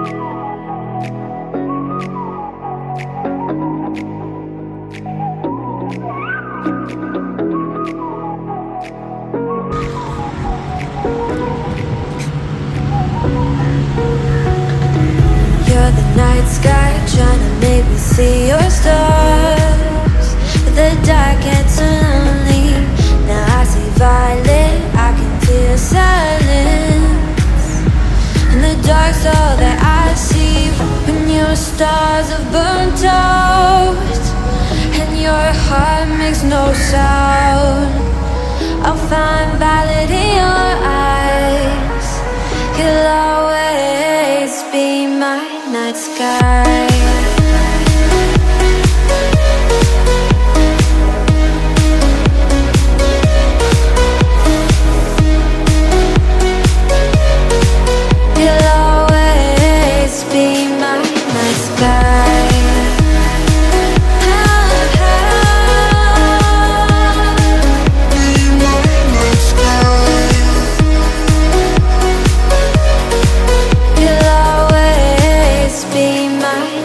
You're the night sky, trying to make me see your stars. But the dark gets so lonely. Now I see violet, I can feel silence. And the dark's all that I see. When your stars have burnt out and your heart makes no sound, I'll find violet in your eyes. You'll always be my night sky. You'll always be my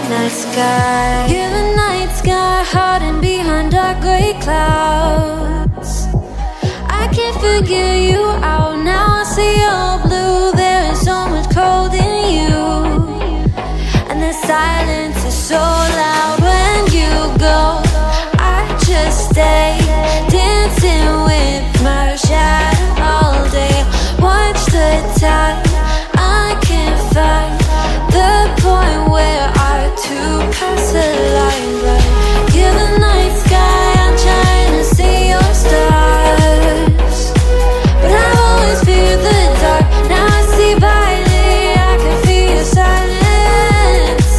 night sky. You're the night sky, hiding behind dark gray clouds. I can't figure you out now. I see all blue. There is so much cold in you, and the silence is so loud when you go. I just stay dancing with my shadow all day. Watch the tide. I can't find the point where our two pass the line, right? You're the night sky, I'm trying to see your stars, but I've always feared the dark. Now I see violet, I can feel your silence.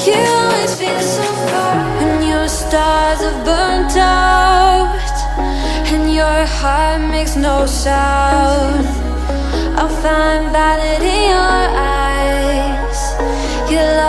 You always feel so far when your stars have burnt out and your heart makes no sound. I'll find violet in your eyes. You'll